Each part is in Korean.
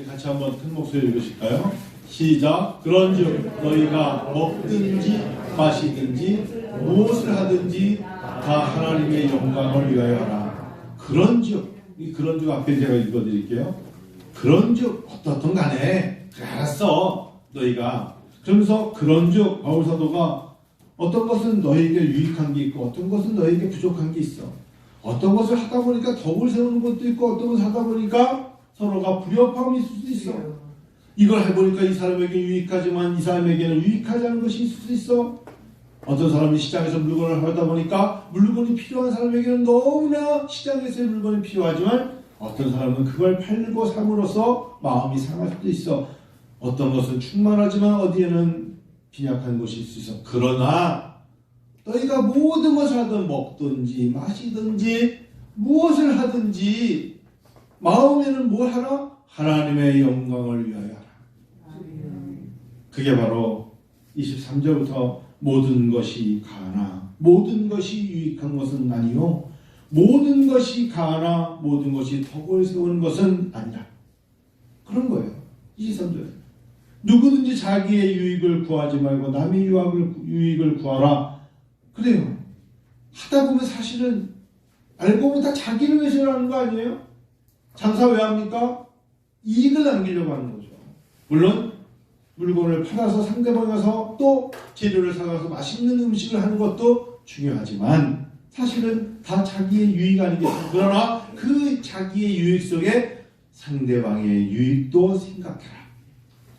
같이 한번 큰 목소리로 읽으실까요? 시작. 그런즉 너희가 먹든지 마시든지 무엇을 하든지 다 하나님의 영광을 위하여 하라. 그런즉, 이 그런즉 앞에 제가 읽어드릴게요. 그런즉 어떻든 간에 그래 알았어 너희가. 그러면서 그런즉 바울 사도가 어떤 것은 너희에게 유익한 게 있고 어떤 것은 너희에게 부족한 게 있어. 어떤 것을 하다 보니까 덕을 세우는 것도 있고 어떤 것을 하다 보니까 서로가 불협화음이 있을 수도 있어. 이걸 해보니까 이 사람에게 유익하지만 이 사람에게는 유익하지 않은 것이 있을 수 있어. 어떤 사람이 시장에서 물건을 하다 보니까 물건이 필요한 사람에게는 너무나 시장에서의 물건이 필요하지만 어떤 사람은 그걸 팔고 삼으로써 마음이 상할 수도 있어. 어떤 것은 충만하지만 어디에는 빈약한 것이 있을 수 있어. 그러나 너희가 모든 것을 하든 먹든지 마시든지 무엇을 하든지 마음에는 뭘 하라? 하나님의 영광을 위하여 하라. 그게 바로 23절부터 모든 것이 가하나 모든 것이 유익한 것은 아니요 모든 것이 가하나 모든 것이 덕을 세우는 것은 아니라 그런 거예요. 23절 누구든지 자기의 유익을 구하지 말고 남의 유익을 구하라. 그래요. 하다 보면 사실은 알고 보면 다 자기를 위해서 하는 거 아니에요? 장사 왜 합니까? 이익을 남기려고 하는 거죠. 물론 물건을 팔아서 상대방에 가서 또 재료를 사가서 맛있는 음식을 하는 것도 중요하지만 사실은 다 자기의 유익 아니겠습니까? 그러나 그 자기의 유익 속에 상대방의 유익도 생각해라.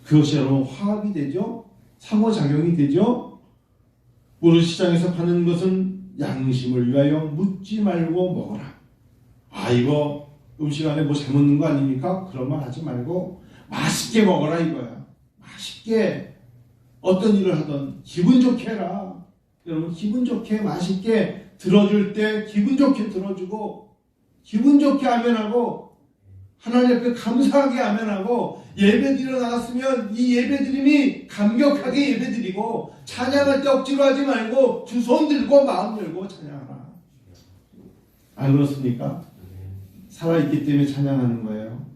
그것이 바로 화합이 되죠. 상호작용이 되죠. 우리 시장에서 파는 것은 양심을 위하여 묻지 말고 먹어라. 아 이거 음식 안에 뭐 잘못 넣은 거 아닙니까? 그런 말 하지 말고 맛있게 먹어라 이거야. 맛있게 어떤 일을 하든 기분 좋게 해라. 여러분 기분 좋게 맛있게 들어줄 때 기분 좋게 들어주고 기분 좋게 아멘하고 하나님 앞에 감사하게 아멘하고 예배드리러 나갔으면 이 예배드림이 감격하게 예배드리고 찬양할 때 억지로 하지 말고 두 손 들고 마음 열고 찬양하라. 안 그렇습니까? 살아있기 때문에 찬양하는 거예요.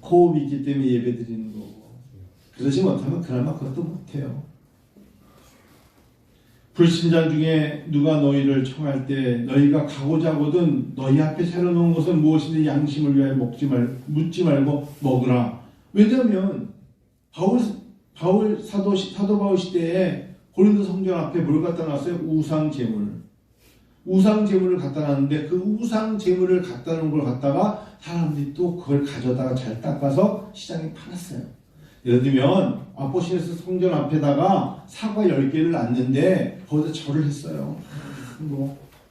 호흡이 있기 때문에 예배드리는 거고 그러지 못하면 그나마 그것도 못해요. 불신자 중에 누가 너희를 청할 때 너희가 가고자 하거든 너희 앞에 차려놓은 것은 무엇인지 양심을 위하여 묻지 말고 먹으라. 왜냐하면 사도 바울 시대에 고린도 성전 앞에 뭘 갖다 놨어요? 우상 제물을 갖다 놨는데 그 우상 제물을 갖다 놓은 걸 갖다가 사람들이 또 그걸 가져다가 잘 닦아서 시장에 팔았어요. 예를 들면 아포시네스 성전 앞에다가 사과 10개를 놨는데 거기다 절을 했어요.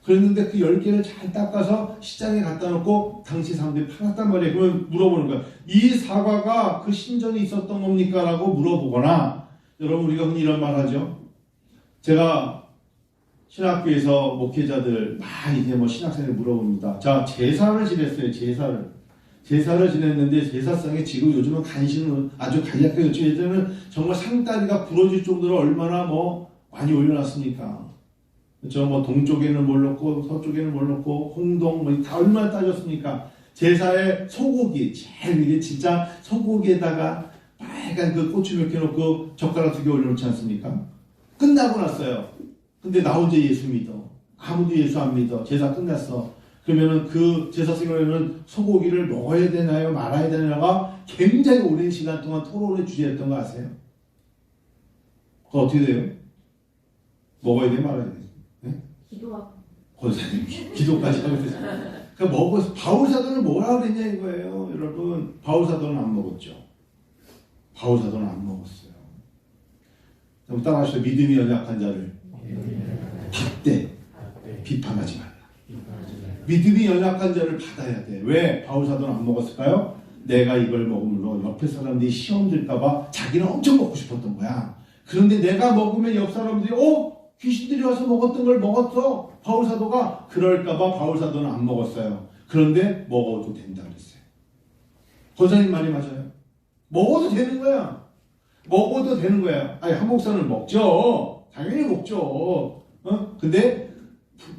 그랬는데 그 10개를 잘 닦아서 시장에 갖다 놓고 당시 사람들이 팔았단 말이에요. 그러면 물어보는 거예요. 이 사과가 그 신전에 있었던 겁니까? 라고 물어보거나 여러분 우리가 흔히 이런 말 하죠. 제가 신학교에서 목회자들 많이 이제 신학생을 물어봅니다. 자, 제사를 지냈어요. 제사를 지냈는데 제사상에 지금 요즘은 간신은 아주 간략하게 요즘 예전에는 정말 상다리가 부러질 정도로 얼마나 많이 올려놨습니까? 그렇죠? 동쪽에는 뭘 넣고 서쪽에는 뭘 넣고 홍동 다 얼마나 따졌습니까? 제사에 소고기 제일 위에 진짜 소고기에다가 빨간 그 고추 몇 개 넣고 젓가락 2개 올려놓지 않습니까? 끝나고 났어요. 근데 나 혼자 예수 믿어. 아무도 예수 안 믿어. 제사 끝났어. 그러면은 그 제사 생활에는 소고기를 먹어야 되나요? 말아야 되나가 굉장히 오랜 시간 동안 토론의 주제였던 거 아세요? 그거 어떻게 돼요? 먹어야 돼? 말아야 돼? 네? 기도하고. 권사님, 기도까지 하면 되죠. 먹어서, 바울사도는 뭐라 그랬냐 이거예요. 여러분, 바울사도는 안 먹었죠. 바울사도는 안 먹었어요. 그럼 따라하시죠. 믿음이 연약한 자를 받되 비판하지 말라. 믿음이 연약한 자를 받아야 돼. 왜 바울사도는 안 먹었을까요? 내가 이걸 먹음으로 옆에 사람들이 시험 들까봐 자기는 엄청 먹고 싶었던 거야. 그런데 내가 먹으면 옆 사람들이 귀신들이 와서 먹었던 걸 먹었어. 바울사도가 그럴까봐 바울사도는 안 먹었어요. 그런데 먹어도 된다 그랬어요. 권사님 말이 맞아요. 먹어도 되는 거야. 먹어도 되는 거야. 아니 한 목사는 먹죠. 당연히 먹죠. 근데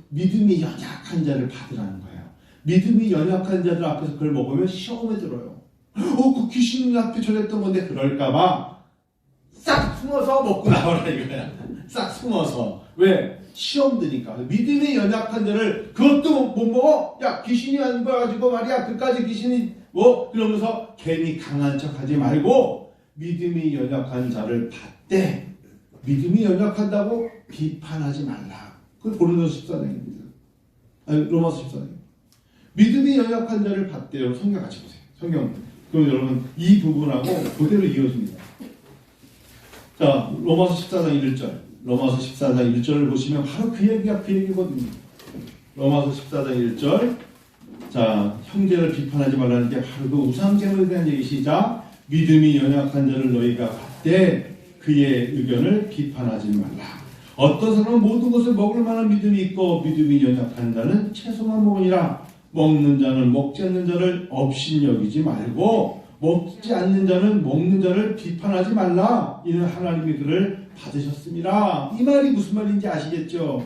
믿음이 연약한 자를 받으라는 거예요. 믿음이 연약한 자들 앞에서 그걸 먹으면 시험에 들어요. 그 귀신 앞에 절했던 건데 그럴까봐 싹 숨어서 먹고 나오라 이거야. 싹 숨어서. 왜? 시험 드니까. 믿음이 연약한 자를 그것도 못 먹어? 야, 귀신이 안 봐가지고 말이야. 그까지 귀신이 뭐? 그러면서 괜히 강한 척 하지 말고 믿음이 연약한 자를 받되 믿음이 연약한다고 비판하지 말라. 그건 고린도서 14장입니다. 아니, 로마서 14장. 믿음이 연약한 자를 받대요. 성경 같이 보세요. 성경. 그럼 여러분 이 부분하고 그대로 이어집니다. 자, 로마서 14장 1절. 로마서 14장 1절을 보시면 바로 그 얘기가 그 얘기거든요. 로마서 14장 1절. 자, 형제를 비판하지 말라는 게 바로 그 우상제물에 대한 얘기. 시작. 믿음이 연약한 자를 너희가 받되 그의 의견을 비판하지 말라. 어떤 사람은 모든 것을 먹을 만한 믿음이 있고 믿음이 연약한 자는 채소만 먹으니라. 먹는 자는 먹지 않는 자를 업신여기지 말고 먹지 않는 자는 먹는 자를 비판하지 말라. 이는 하나님이 그를 받으셨습니다. 이 말이 무슨 말인지 아시겠죠?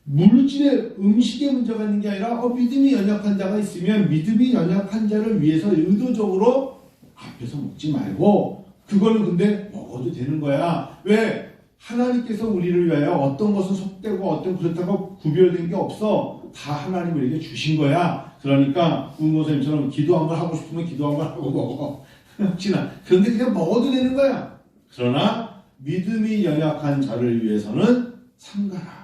물질의 음식에 문제가 있는 게 아니라 믿음이 연약한 자가 있으면 믿음이 연약한 자를 위해서 의도적으로 앞에서 먹지 말고 그거는 근데 먹어도 되는 거야. 왜? 하나님께서 우리를 위하여 어떤 것은 속되고 어떤 그렇다고 구별된 게 없어. 다 하나님 우리에게 주신 거야. 그러니까 부모님처럼 기도 한번 하고 싶으면 기도 한번 하고 먹어. 혹시나. 그런데 그냥 먹어도 되는 거야. 그러나 믿음이 연약한 자를 위해서는 삼가라.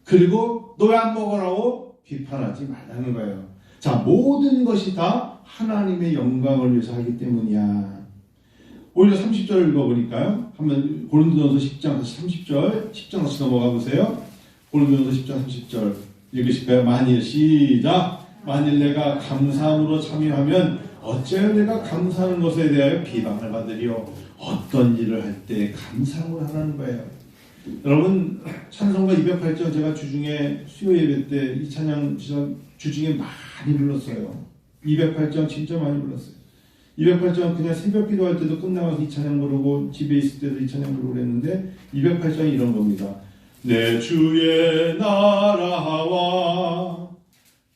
그리고 너 왜 안 먹으라고 비판하지 말라는 거예요. 자, 모든 것이 다 하나님의 영광을 위해서 하기 때문이야. 오히려 30절을 읽어보니까요. 한번 고린도전서 10장 다시 30절 10장 다시 넘어가 보세요. 고린도전서 10장 30절 읽으실까요? 만일 시작. 만일 내가 감사함으로 참여하면 어찌하여 내가 감사하는 것에 대하여 비방을 받으리요. 어떤 일을 할 때 감사함을 하라는 거예요. 여러분 찬송가 208장 제가 주중에 수요 예배 때 이 찬양 주중에 많이 불렀어요. 208장 진짜 많이 불렀어요. 208장 그냥 새벽 기도할 때도 끝나가서 이 찬양 부르고 집에 있을 때도 이 찬양 부르고 그랬는데 208장이 이런 겁니다. 내 주의 나라와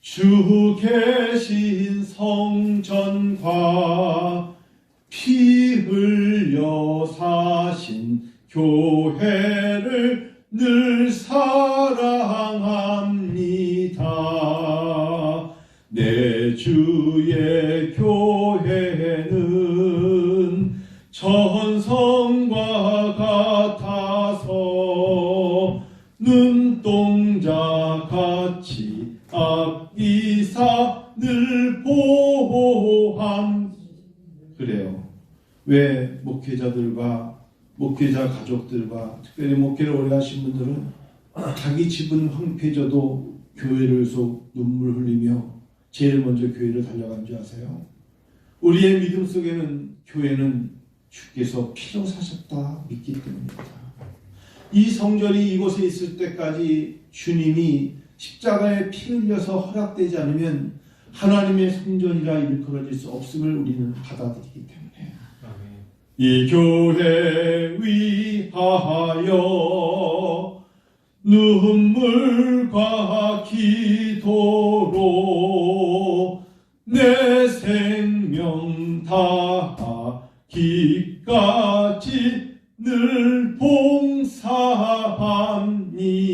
주 계신 성전과 피 흘려 사신 교회를 늘 사랑합니다. 내 주의 교회는 천성과 같아서 눈동자 같이 아끼사 늘 보호함. 그래요. 왜 목회자들과 목회자 가족들과 특별히 목회를 오래 하신 분들은 자기 집은 황폐져도 교회를 위해서 눈물 흘리며 제일 먼저 교회를 달려간 줄 아세요? 우리의 믿음 속에는 교회는 주께서 피로 사셨다 믿기 때문입니다. 이 성전이 이곳에 있을 때까지 주님이 십자가에 피 흘려서 허락되지 않으면 하나님의 성전이라 일컬어질 수 없음을 우리는 받아들이기 때문에 이 교회 위하여 눈물과 기도로 내 생명 다하기까지 늘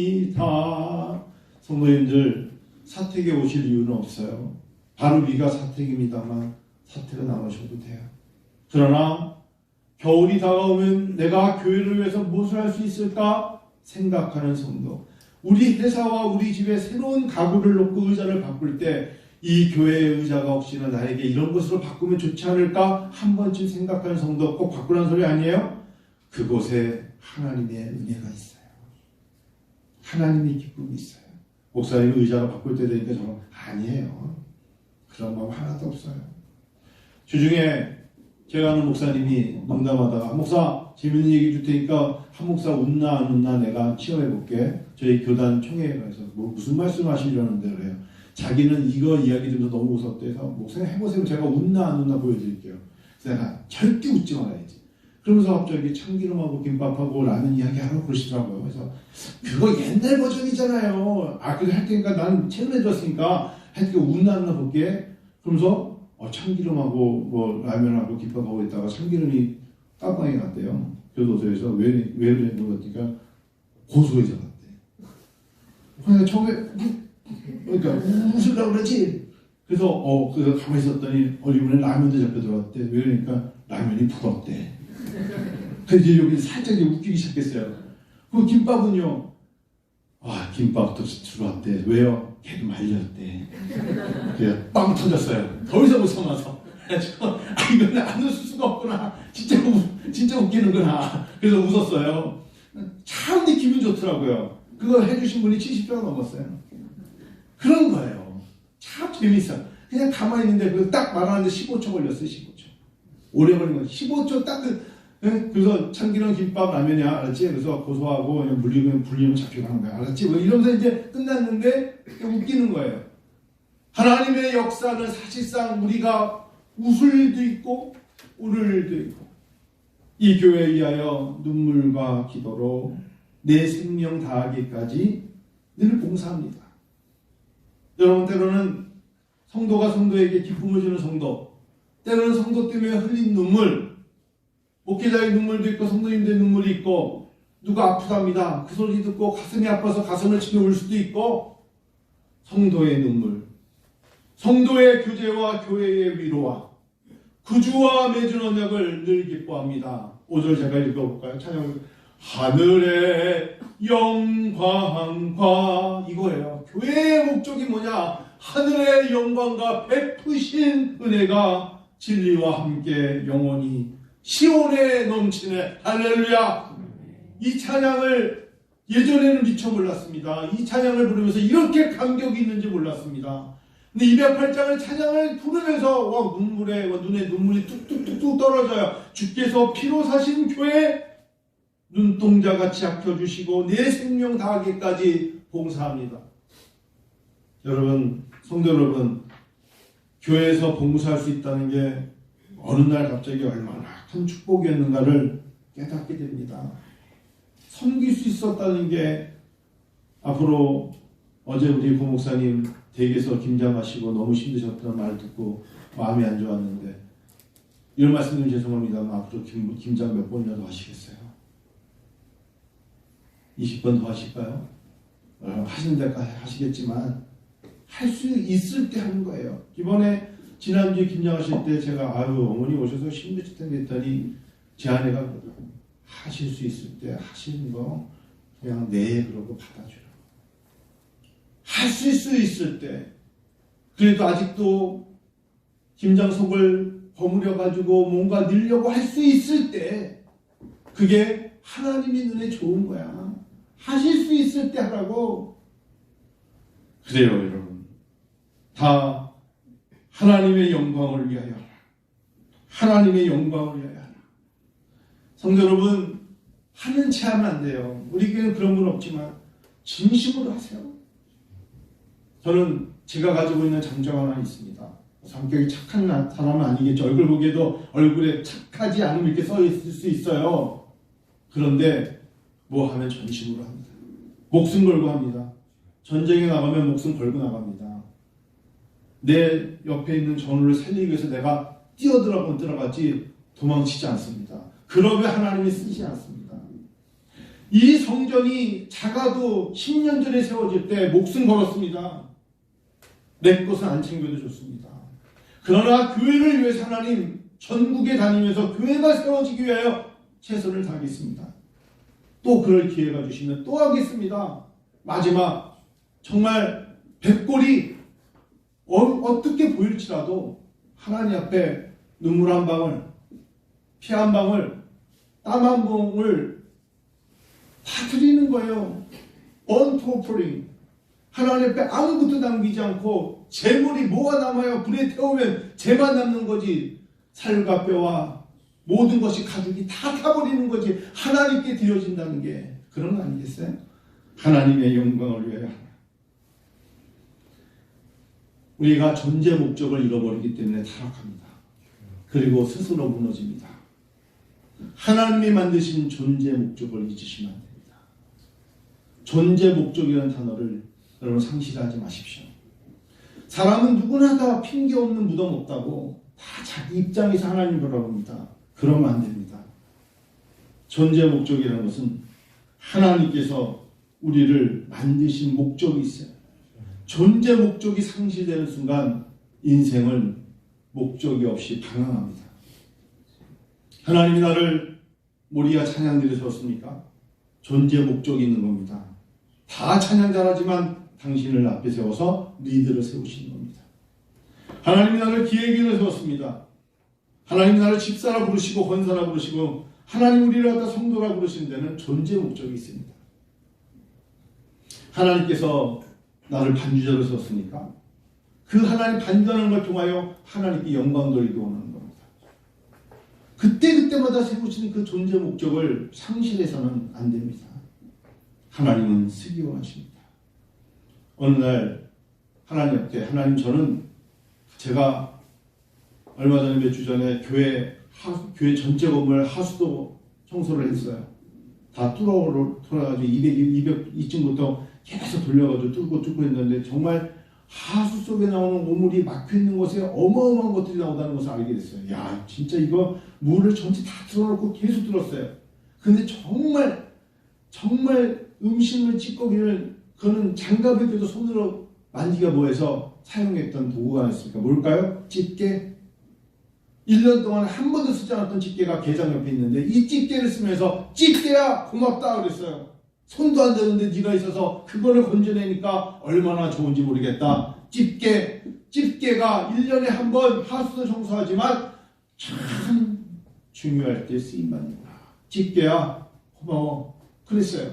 봉사합니다. 성도님들 사택에 오실 이유는 없어요. 바로 위가 사택입니다만 사택은 안 오셔도 돼요. 그러나 겨울이 다가오면 내가 교회를 위해서 무엇을 할 수 있을까 생각하는 성도, 우리 회사와 우리 집에 새로운 가구를 놓고 의자를 바꿀 때 이 교회의 의자가 혹시나 나에게 이런 것으로 바꾸면 좋지 않을까 한 번쯤 생각하는 성도, 꼭 바꾸라는 소리 아니에요? 그곳에 하나님의 은혜가 있어요. 하나님의 기쁨이 있어요. 목사님이 의자가 바꿀 때 되니까 저는 아니에요. 그런 마음 하나도 없어요. 주중에 제가 아는 목사님이 농담하다가 목사 재밌는 얘기 줄 테니까 한 목사 웃나 안 웃나 내가 시험해 볼게. 저희 교단 총회에 가서 무슨 말씀 하시려는데 그래요. 자기는 이거 이야기 들으면서 너무 웃었대. 그래서 목사님 해보세요. 제가 웃나 안 웃나 보여드릴게요. 그래서 내가 절대 웃지 말아야지. 그러면서 갑자기 참기름하고 김밥하고 라면 이야기하라고 그러시더라고요. 그래서 그거 옛날 버전이잖아요. 그래도 할 테니까 나는 채널 해줬으니까 하여튼 웃나 안 웃나 볼게. 그러면서 참기름하고 뭐 라면하고 김밥하고 있다가 참기름이 깜빡이 났대요. 교도소에서 왜 그랬는지 모르니까 고소해서 갔대. 그냥 처음에 그러니까 웃으려고 그러지. 그래서 가만히 있었더니 이번에 라면도 잡혀 들어왔대. 왜 그러니까 라면이 부럽대. 그래서 이제 여기 살짝 웃기기 시작했어요. 그 김밥은요. 김밥도 들어왔대. 왜요? 걔도 말렸대. 그래 빵 터졌어요. 더 이상 못 참아서. 그래가지고 이건 안 웃을 수가 없구나. 진짜 웃기는구나. 그래서 웃었어요. 참 내 기분 좋더라고요. 그걸 해주신 분이 70세가 넘었어요. 그런 거예요. 참 재밌어요. 그냥 가만히 있는데 그거 딱 말하는데 15초 걸렸어요. 15초. 오래 걸린 거예요. 15초 딱 그래서 참기름 김밥 라면이야. 알았지? 그래서 고소하고 그냥 불리면 잡혀가는 거야. 알았지? 뭐 이러면서 이제 끝났는데 웃기는 거예요. 하나님의 역사는 사실상 우리가 웃을 일도 있고 울을 일도 있고 이 교회에 위하여 눈물과 기도로 내 생명 다하기까지 늘 봉사합니다. 여러분 때로는 성도가 성도에게 기쁨을 주는 성도, 때로는 성도 때문에 흘린 눈물, 목회자의 눈물도 있고 성도님들의 눈물이 있고 누가 아프답니다. 그 소리 듣고 가슴이 아파서 가슴을 치며 울 수도 있고 성도의 눈물, 성도의 교제와 교회의 위로와 구주와 맺은 언약을 늘 기뻐합니다. 5절 제가 읽어볼까요? 찬양. 하늘의 영광과 이거예요. 교회의 목적이 뭐냐? 하늘의 영광과 베푸신 은혜가 진리와 함께 영원히 시온에 넘치네. 할렐루야. 이 찬양을 예전에는 미처 몰랐습니다. 이 찬양을 부르면서 이렇게 감격이 있는지 몰랐습니다. 근데 208장을 찬양을 부르면서 눈에 눈물이 뚝뚝뚝뚝 떨어져요. 주께서 피로 사신 교회 눈동자같이 아껴주시고 내 생명 다하기까지 봉사합니다. 여러분, 성도 여러분, 교회에서 봉사할 수 있다는 게 어느 날 갑자기 얼마나 큰 축복이었는가를 깨닫게 됩니다. 섬길 수 있었다는 게 앞으로 어제 우리 부목사님 댁에서 김장하시고 너무 힘드셨다는 말 듣고 마음이 안 좋았는데 이런 말씀드리면 죄송합니다만 앞으로 김장 몇 번이라도 하시겠어요? 20번 더 하실까요? 하시는 데까지 하시겠지만 할 수 있을 때 하는 거예요. 이번에 지난주에 김장하실 때 제가 어머니 오셔서 힘드실 텐데 했더니 제 아내가 하실 수 있을 때 하시는 거 그냥 네 그러고 받아줘요. 할 수 있을 때 그래도 아직도 김장속을 버무려 가지고 뭔가 넣으려고 할 수 있을 때 그게 하나님의 눈에 좋은 거야. 하실 수 있을 때 하라고. 그래요 여러분. 다 하나님의 영광을 위하여 하라. 하나님의 영광을 위하여 하라. 성도 여러분, 하는 체 하면 안 돼요. 우리 교회는 그런 분 없지만 진심으로 하세요. 저는 제가 가지고 있는 장점 하나 있습니다. 성격이 착한 사람은 아니겠죠. 얼굴 보기에도 얼굴에 착하지 않으면 이렇게 써 있을 수 있어요. 그런데 뭐 하면 전심으로 합니다. 목숨 걸고 합니다. 전쟁에 나가면 목숨 걸고 나갑니다. 내 옆에 있는 전우를 살리기 위해서 내가 들어가지 도망치지 않습니다. 그러면 하나님이 쓰지 않습니다. 이 성전이 작아도 10년 전에 세워질 때 목숨 걸었습니다. 내 것은 안 챙겨도 좋습니다. 그러나 교회를 위해서 하나님 전국에 다니면서 교회가 세워지기 위하여 최선을 다하겠습니다. 또 그럴 기회가 주시면 또 하겠습니다. 마지막 정말 백골이 어떻게 보일지라도 하나님 앞에 눈물 한 방울, 피 한 방울, 땀 한 방울 다 드리는 거예요. burnt offering. 하나님 앞에 아무것도 남기지 않고 재물이 뭐가 남아요? 불에 태우면 재만 남는 거지. 살과 뼈와 모든 것이 가죽이 다 타버리는 거지. 하나님께 드려진다는 게 그런 거 아니겠어요? 하나님의 영광을 위하여 하나. 우리가 존재 목적을 잃어버리기 때문에 타락합니다. 그리고 스스로 무너집니다. 하나님이 만드신 존재 목적을 잊으시면 안 됩니다. 존재 목적이라는 단어를 여러분 상실하지 마십시오. 사람은 누구나 다 핑계 없는 무덤 없다고 다 자기 입장에서 하나님 보라고 합니다. 그러면 안 됩니다. 존재 목적이라는 것은 하나님께서 우리를 만드신 목적이 있어요. 존재 목적이 상실되는 순간 인생은 목적이 없이 방황합니다. 하나님이 나를 모리아 찬양들에 세웠습니까? 존재 목적이 있는 겁니다. 다 찬양 잘하지만 당신을 앞에 세워서 리더를 세우시는 겁니다. 하나님이 나를 기획인을 세웠습니다. 하나님이 나를 집사라 부르시고 권사라 부르시고 하나님 우리를 갖다 성도라 부르시는 데는 존재 목적이 있습니다. 하나님께서 나를 반주자로 세웠으니까 그 하나님 반주하는 걸 통하여 하나님께 영광 돌리기 원하는 겁니다. 그때마다 세우시는 그 존재 목적을 상실해서는 안 됩니다. 하나님은 쓰기 원하십니다. 어느 날 하나님 앞에 하나님 저는 제가 얼마 전에 몇 주 전에 교회 전체 건물 하수도 청소를 했어요. 다 뚫어가지고 202층부터 계속 돌려가지고 뚫고 했는데 정말 하수 속에 나오는 오물이 막혀있는 곳에 어마어마한 것들이 나오다는 것을 알게 됐어요. 야, 진짜 이거 물을 전체 다 틀어놓고 계속 뚫었어요. 근데 정말 음식물 찌꺼기를 그거는 장갑을 껴도 손으로 만지기가 뭐해서 사용했던 도구가 있습니까? 뭘까요? 집게. 1년 동안 한 번도 쓰지 않았던 집게가 게장 옆에 있는데 이 집게를 쓰면서 집게야 고맙다 그랬어요. 손도 안 대는데 네가 있어서 그거를 건져내니까 얼마나 좋은지 모르겠다. 집게가 1년에 한 번 하수도 청소하지만 참 중요할 때 쓰임받는구나. 집게야 고마워 그랬어요.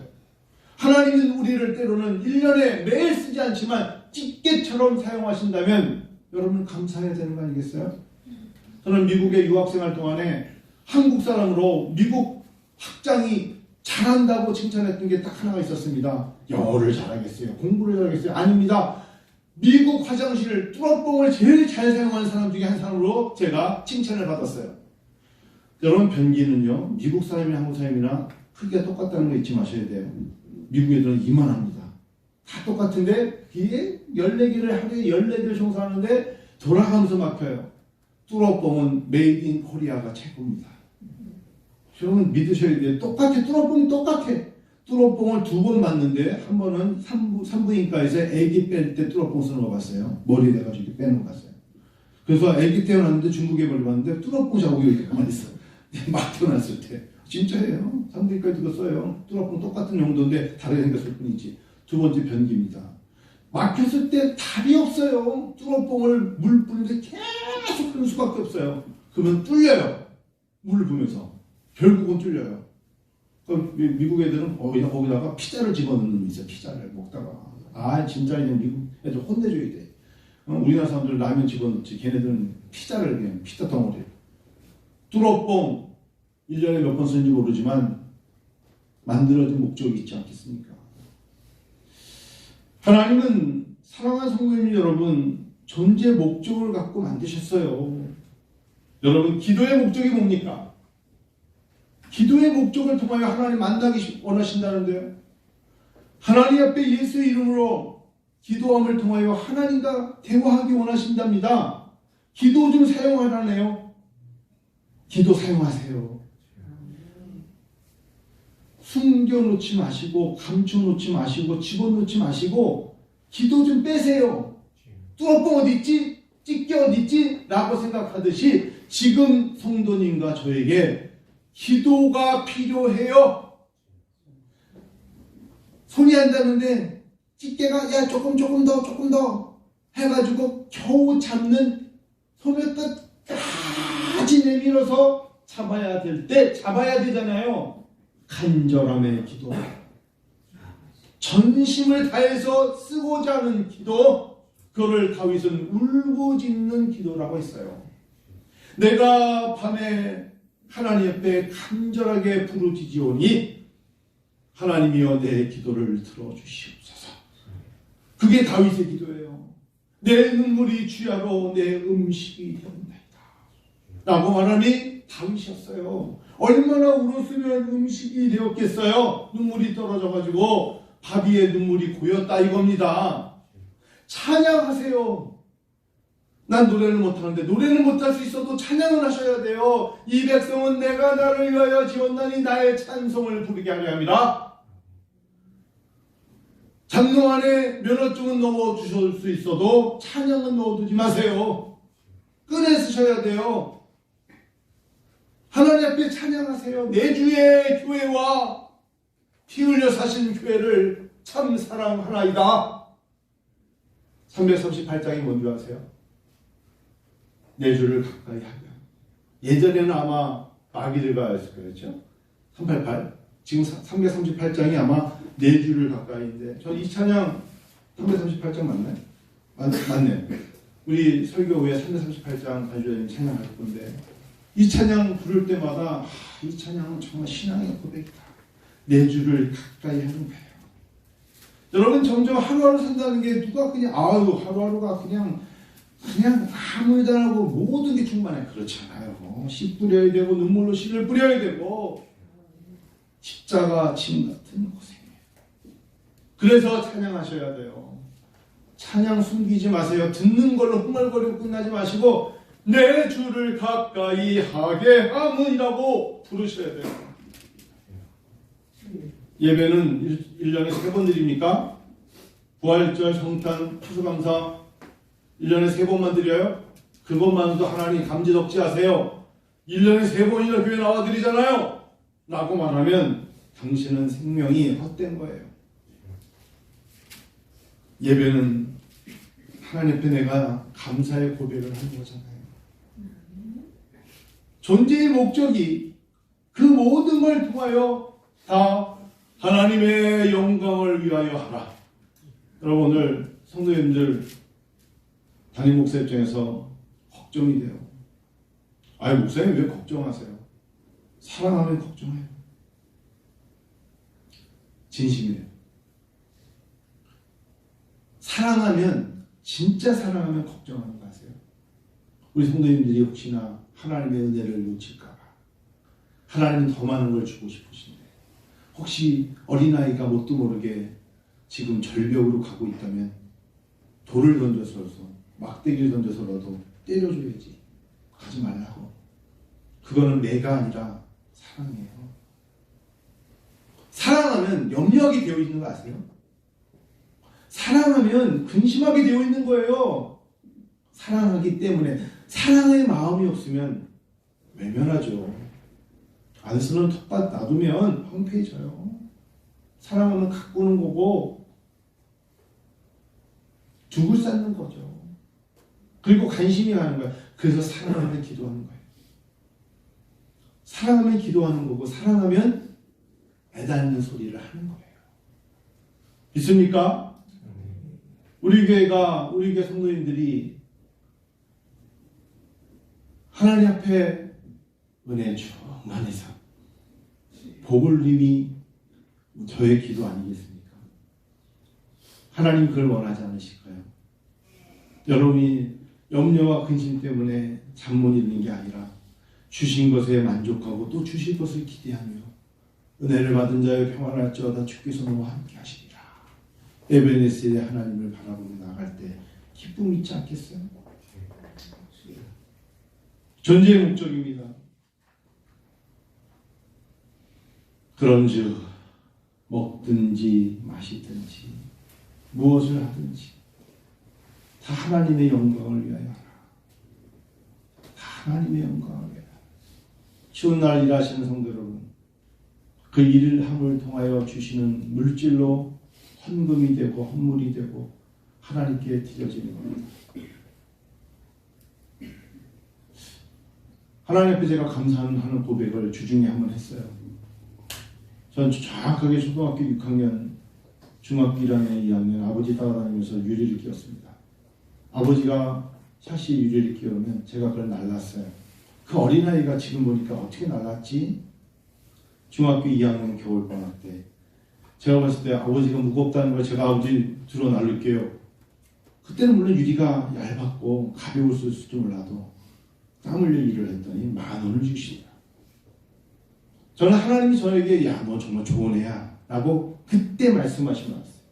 하나님은 우리를 때로는 1년에 매일 쓰지 않지만 집게처럼 사용하신다면 여러분 감사해야 되는 거 아니겠어요? 저는 미국에 유학생활 동안에 한국 사람으로 미국 학장이 잘한다고 칭찬했던 게 딱 하나가 있었습니다. 영어를 잘하겠어요? 공부를 잘하겠어요? 아닙니다. 미국 화장실 뚫어뻥을 제일 잘 사용하는 사람 중에 한 사람으로 제가 칭찬을 받았어요. 여러분 변기는요 미국 사람이나 한국 사람이나 크기가 똑같다는 거 잊지 마셔야 돼요. 미국 애들은 이만합니다. 다 똑같은데 이게 14개를 하루에 14개를 청소하는데 돌아가면서 막혀요. 뚫어뻥은 메이드 인 코리아가 최고입니다. 여러분 믿으셔야 돼요. 똑같아. 뚫어뻥이 똑같아. 뚫어뻥을 2번 맞는데 한 번은 산부인과에서 아기 뺄 때 뚫어뻥 쓰는 거 봤어요. 머리 대가지고 빼는 거 봤어요. 그래서 아기 태어났는데 중국에 머리 봤는데 뚫어뻥 자국이 이렇게 가만히 있어요. 막 태어났을 때. 진짜예요. 산부인과에 그거 써요. 뚫어뻥 똑같은 용도인데 다르게 생겼을 뿐이지. 두 번째 변기입니다. 막혔을 때 답이 없어요. 뚫어뻥을 물 뿌리는데 계속 흐를 수밖에 없어요. 그러면 뚫려요. 물을 부으면서. 결국은 뚫려요. 그럼 미국 애들은 거기다가 피자를 집어넣는 놈이 있어요. 피자를 먹다가. 진짜 이제 미국 애들 혼내줘야 돼. 우리나라 사람들 라면 집어넣지. 걔네들은 피자를 그냥 피자 덩어리. 뚫어뻥 1년에 몇 번 쓰는지 모르지만 만들어진 목적이 있지 않겠습니까? 하나님은 사랑하는 성도님 여러분 존재 목적을 갖고 만드셨어요. 여러분 기도의 목적이 뭡니까? 기도의 목적을 통하여 하나님 만나기 원하신다는데요. 하나님 앞에 예수의 이름으로 기도함을 통하여 하나님과 대화하기 원하신답니다. 기도 좀 사용하라네요. 기도 사용하세요. 숨겨놓지 마시고 감춰놓지 마시고 집어넣지 마시고 기도 좀 빼세요. 뚫어뻥 어디 있지? 찢겨 어디 있지? 라고 생각하듯이 지금 성도님과 저에게 기도가 필요해요. 손이 안 닿는데 찢개가 야 조금 더 해가지고 겨우 잡는 손을 끝까지 내밀어서 잡아야 될 때 잡아야 되잖아요. 간절함의 기도, 전심을 다해서 쓰고자 하는 기도, 그거를 다윗은 울부짖는 기도라고 했어요. 내가 밤에 하나님 앞에 간절하게 부르짖으오니 하나님이여 내 기도를 들어주시옵소서. 그게 다윗의 기도예요. 내 눈물이 주야로 내 음식이 되었나이다 라고 말하니 다윗이었어요. 얼마나 울었으면 음식이 되었겠어요. 눈물이 떨어져가지고 밥 위에 눈물이 고였다 이겁니다. 찬양하세요. 난 노래를 못하는데 노래는 못할 수 있어도 찬양을 하셔야 돼요. 이 백성은 내가 나를 위하여 지었나니 나의 찬송을 부르게 하려 함이라. 장로 안에 면허증은 넣어주실 수 있어도 찬양은 넣어두지 마세요. 끈에 쓰셔야 돼요. 하나님 앞에 찬양하세요. 내 주의 교회와 피 흘려 사신 교회를 참 사랑하나이다. 338장이 뭔지 아세요? 내 주를 가까이 하며. 예전에는 아마 마귀들과 였을 거였죠. 388. 지금 338장이 아마 내 주를 가까이인데, 전 이 찬양 338장 맞나요? 맞네요. 우리 설교 후에 338장 간주자님 찬양할 건데, 이 찬양 부를 때마다 이 찬양은 정말 신앙의 고백이다. 내 주를 가까이 하는 거예요. 여러분, 점점 하루하루 산다는 게 누가 그냥 하루하루가 그냥 아무 일도 안 하고 모든 게 충만해. 그렇지 않아요. 씨 뿌려야 되고 눈물로 씨를 뿌려야 되고 십자가 짐 같은 고생이에요. 그래서 찬양하셔야 돼요. 찬양 숨기지 마세요. 듣는 걸로 흥얼거리고 끝나지 마시고 내 주를 가까이 하게 함이라고 부르셔야 돼요. 예배는 1년에 3번 드립니까? 부활절, 성탄, 추수감사 1년에 3번만 드려요? 그것만도 하나님 감지덕지 하세요. 1년에 3번이나 교회 나와 드리잖아요. 라고 말하면 당신은 생명이 헛된 거예요. 예배는 하나님 앞에 내가 감사의 고백을 하는 거잖아요. 존재의 목적이 그 모든 걸 통하여 다 하나님의 영광을 위하여 하라. 여러분, 오늘 성도님들 담임 목사 입장에서 걱정이 돼요. 목사님 왜 걱정하세요? 사랑하면 걱정해요. 진심이에요. 사랑하면, 진짜 사랑하면 걱정하는 거 아세요? 우리 성도님들이 혹시나 하나님의 은혜를 놓칠까봐, 하나님은 더 많은 걸 주고 싶으신데, 혹시 어린아이가 뭣도 모르게 지금 절벽으로 가고 있다면 돌을 던져서라도, 막대기를 던져서라도 때려줘야지. 가지 말라고. 그거는 매가 아니라 사랑이에요. 사랑하면 염려하게 되어 있는 거 아세요? 사랑하면 근심하게 되어 있는 거예요. 사랑하기 때문에. 사랑의 마음이 없으면 외면하죠. 안 쓰는 텃밭 놔두면 황폐해져요. 사랑하면 가꾸는 거고 죽을 쌓는 거죠. 그리고 관심이 가는 거예요. 그래서 사랑하면 기도하는 거예요. 사랑하면 기도하는 거고, 사랑하면 애닿는 소리를 하는 거예요. 믿습니까? 우리 교회 성도님들이 하나님 앞에 은혜 충만해서 복을 님이 저의 기도 아니겠습니까? 하나님 그걸 원하지 않으실까요? 여러분이 염려와 근심 때문에 잠 못 이루는 게 아니라 주신 것에 만족하고 또 주실 것을 기대하며 은혜를 받은 자의 평안을 할지어다 주께서 너와 함께 하시리라. 에베네셀의 하나님을 바라보며 나갈 때 기쁨이 있지 않겠어요? 존재의 목적입니다. 그런즉 먹든지 마시든지 무엇을 하든지 다 하나님의 영광을 위하여 하라. 다 하나님의 영광을 위하여. 추운 날 일하시는 성도 여러분, 그 일을 함을 통하여 주시는 물질로 헌금이 되고 헌물이 되고 하나님께 드려지는 겁니다. 하나님 앞에 제가 감사하는 고백을 주중에 한번 했어요. 전 정확하게 초등학교 6학년, 중학교 1학년, 2학년 아버지 따라다니면서 유리를 끼웠습니다. 아버지가 샤시 유리를 끼우면 제가 그걸 날랐어요. 그 어린아이가 지금 보니까 어떻게 날랐지? 중학교 2학년 겨울방학 때 제가 봤을 때 아버지가 무겁다는 걸 제가 아버지 들어 날릴게요. 그때는 물론 유리가 얇았고 가벼웠을지 몰라도 땀 흘려 일을 했더니 10,000원을 주시더라. 저는 하나님이 저에게 야, 너 정말 좋은 애야 라고 그때 말씀하시면 왔어요.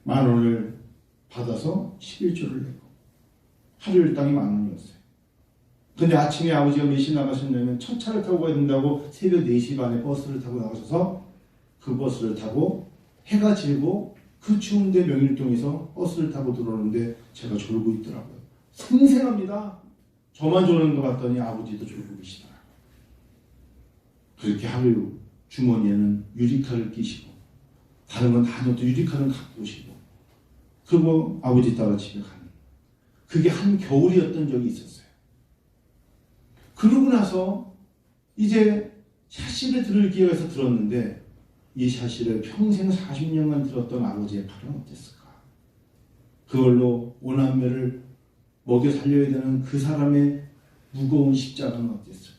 10,000원을 받아서 11조를 내고 하루 일당이 10,000원이었어요. 근데 아침에 아버지가 몇 시 나가셨냐면 첫 차를 타고 가야 된다고 새벽 4시 반에 버스를 타고 나가셔서 그 버스를 타고 해가 지고 그 추운데 명일동에서 버스를 타고 들어오는데 제가 졸고 있더라고요. 생생합니다. 저만 조는 것 같더니 아버지도 졸고 계시더라고요. 그렇게 하루 주머니에는 유리칼을 끼시고 다른 건 다 넣어도 유리칼은 갖고 오시고 그리고 아버지 따라 집에 가는 그게 한 겨울이었던 적이 있었어요. 그러고 나서 이제 샤시를 들을 기회가 있어 들었는데 이 샤시를 평생 40년간 들었던 아버지의 팔은 어땠을까? 그걸로 오남매를 먹여 살려야 되는 그 사람의 무거운 십자가는 어땠을까?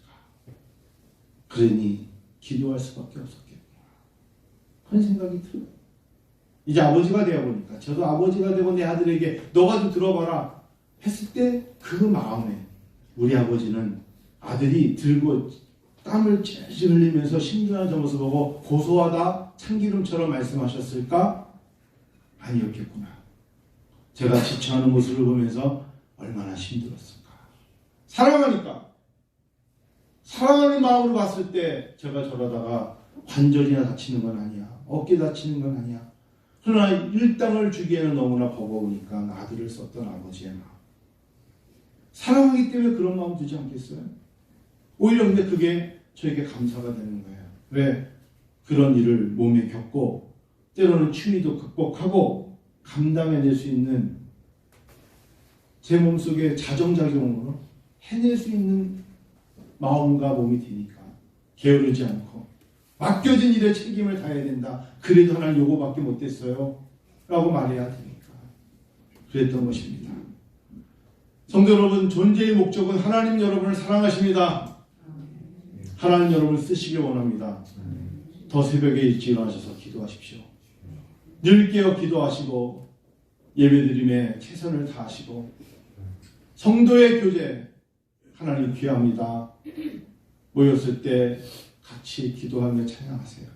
그러니 기도할 수밖에 없었겠구나. 그런 생각이 들어요. 이제 아버지가 되어보니까 저도 아버지가 되고 내 아들에게 너가 좀 들어봐라 했을 때 그 마음에 우리 아버지는 아들이 들고 땀을 찔찔 흘리면서 신중한 저 모습 보고 고소하다 참기름처럼 말씀하셨을까? 아니었겠구나. 제가 지쳐하는 모습을 보면서 얼마나 힘들었을까. 사랑하니까 사랑하는 마음으로 봤을 때 제가 저러다가 관절이나 다치는 건 아니야. 어깨 다치는 건 아니야. 그러나 일당을 주기에는 너무나 버거우니까 아들을 썼던 아버지의 마음. 사랑하기 때문에 그런 마음 두지 않겠어요? 오히려 근데 그게 저에게 감사가 되는 거예요. 왜? 그런 일을 몸에 겪고 때로는 추위도 극복하고 감당해낼 수 있는 제 몸속에 자정작용으로 해낼 수 있는 마음과 몸이 되니까 게으르지 않고 맡겨진 일에 책임을 다해야 된다. 그래도 하나님 요거밖에 못했어요 라고 말해야 되니까 그랬던 것입니다. 성도 여러분, 존재의 목적은 하나님 여러분을 사랑하십니다. 하나님 여러분을 쓰시길 원합니다. 더 새벽에 일찍 일어나셔서 기도하십시오. 늘 깨어 기도하시고 예배드림에 최선을 다하시고 성도의 교제 하나님 귀합니다. 모였을 때 같이 기도하며 찬양하세요.